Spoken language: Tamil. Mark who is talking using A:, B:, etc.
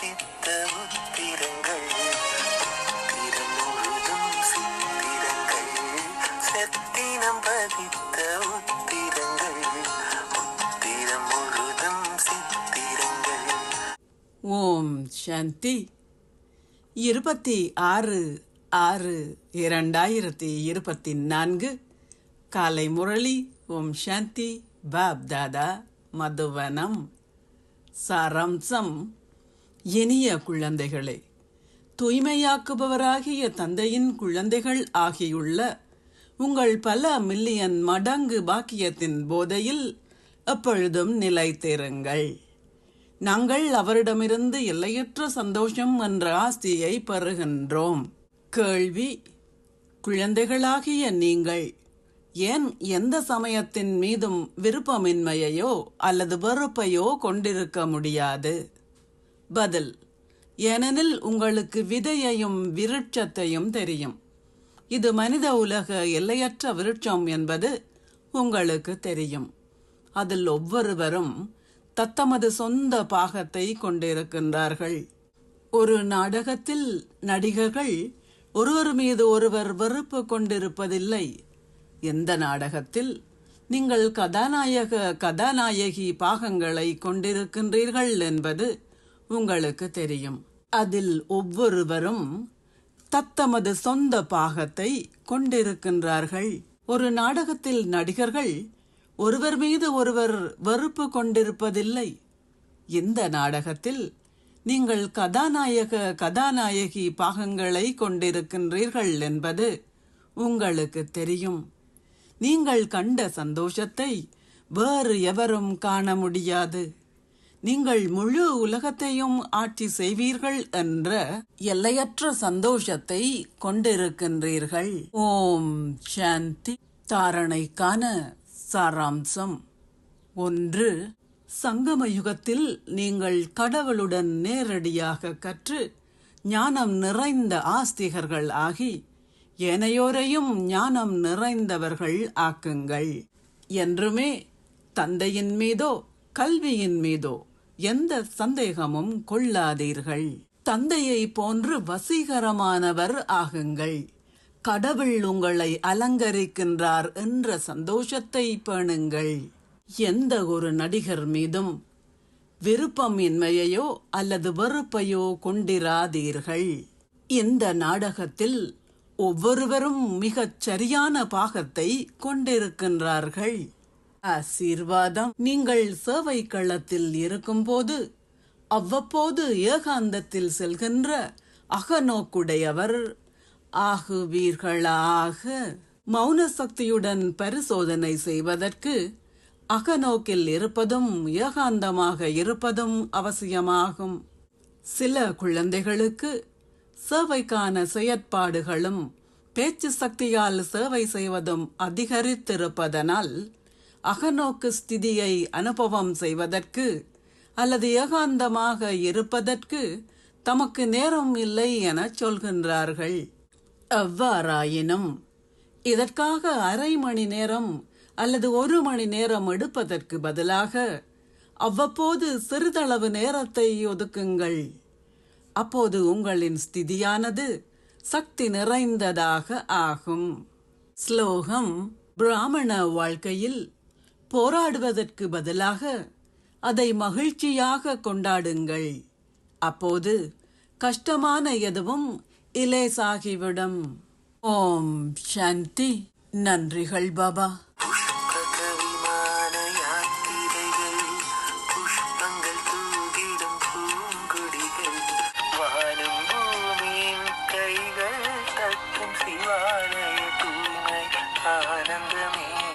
A: பதித்த உத்திரங்கள், உத்திரம் முழுதும் சித்திரங்கள், சத்தினம் பதித்த உத்திரங்கள், உத்திரம் முழுதும் சித்திரங்கள்.
B: ஓம் சாந்தி. 26/6/2024 காலை முரளி. ஓம் சாந்தி. பாப் தாதா, மதுவனம். சாராம்சம். இனிய குழந்தைகளே, தூய்மையாக்குபவராகிய தந்தையின் குழந்தைகள் ஆகியுள்ள உங்கள் பல மில்லியன் மடங்கு பாக்கியத்தின் போதையில் எப்பொழுதும் நிலைத்திருங்கள். நாங்கள் அவரிடமிருந்து எல்லையற்ற சந்தோஷம் என்ற ஆஸ்தியை பெறுகின்றோம். கேள்வி: குழந்தைகளாகிய நீங்கள் ஏன் எந்த சமயத்தின் மீதும் விருப்பமின்மையோ அல்லது வெறுப்பையோ கொண்டிருக்க முடியாது? பதில்: ஏனெனில் உங்களுக்கு விதையையும் விருட்சத்தையும் தெரியும். இது மனித உலக எல்லையற்ற விருட்சம் என்பது உங்களுக்கு தெரியும். அதில் ஒவ்வொருவரும் தத்தமது சொந்த பாகத்தை கொண்டிருக்கின்றார்கள். ஒரு நாடகத்தில் நடிகர்கள் ஒருவர் மீது ஒருவர் வெறுப்பு கொண்டிருப்பதில்லை. எந்த நாடகத்தில் நீங்கள் கதாநாயகி பாகங்களை கொண்டிருக்கின்றீர்கள் என்பது உங்களுக்கு தெரியும். அதில் ஒவ்வொருவரும் தத்தமது சொந்த பாகத்தை கொண்டிருக்கின்றார்கள். ஒரு நாடகத்தில் நடிகர்கள் ஒருவர் மீது ஒருவர் வெறுப்பு கொண்டிருப்பதில்லை. இந்த நாடகத்தில் நீங்கள் கதாநாயகி பாகங்களை கொண்டிருக்கின்றீர்கள் என்பது உங்களுக்கு தெரியும். நீங்கள் கண்ட சந்தோஷத்தை வேறு எவரும் காண முடியாது. நீங்கள் முழு உலகத்தையும் ஆட்சி செய்வீர்கள் என்ற எல்லையற்ற சந்தோஷத்தை கொண்டிருக்கின்றீர்கள். ஓம் சாந்தி. தாரணைக்கான சாராம்சம். 1. சங்கம யுகத்தில் நீங்கள் கடவுளுடன் நேரடியாக கற்று ஞானம் நிறைந்த ஆஸ்திகர்கள் ஆகி ஏனையோரையும் ஞானம் நிறைந்தவர்கள் ஆக்குங்கள். என்றுமே தந்தையின் மீதோ கல்வியின் மீதோ எந்த சந்தேகமும் கொள்ளாதீர்கள். தந்தையை போன்று வசீகரமானவர் ஆகுங்கள். கடவுள் உங்களை அலங்கரிக்கின்றார் என்ற சந்தோஷத்தை பேணுங்கள். எந்த ஒரு நடிகர் மீதும் விருப்பமின்மையோ அல்லது வெறுப்பையோ கொண்டிராதீர்கள். இந்த நாடகத்தில் ஒவ்வொருவரும் மிகச் சரியான பாகத்தை கொண்டிருக்கின்றார்கள். ஆசீர்வாதம். நீங்கள் சேவை களத்தில் இருக்கும்போது அவ்வப்போது ஏகாந்தத்தில் செல்கின்ற அகநோக்குடையவர் ஆகுவீர்களாக. மௌன சக்தியுடன் பரிசோதனை செய்வதற்கு அகநோக்கில் இருப்பதும் ஏகாந்தமாக இருப்பதும் அவசியமாகும். சில குழந்தைகளுக்கு சேவைக்கான செயற்பாடுகளும் பேச்சு சக்தியால் சேவை செய்வதும் அதிகரித்திருப்பதனால் அகநோக்கு ஸ்திதியை அனுபவம் செய்வதற்கு அல்லது ஏகாந்தமாக இருப்பதற்கு தமக்கு நேரம் இல்லை என சொல்கின்றார்கள். எவ்வாறாயினும் இதற்காக அரை மணி நேரம் அல்லது 1 மணி நேரம் எடுப்பதற்கு பதிலாக அவ்வப்போது சிறிதளவு நேரத்தை ஒதுக்குங்கள். அப்போது உங்களின் ஸ்திதியானது சக்தி நிறைந்ததாக ஆகும். ஸ்லோகம். பிராமண வாழ்க்கையில் போராடுவதற்கு பதிலாக அதை மகிழ்ச்சியாக கொண்டாடுங்கள். அப்போது கஷ்டமான எதுவும் இலேசாகிவிடும். ஓம் சாந்தி. நன்றிகள் பாபா.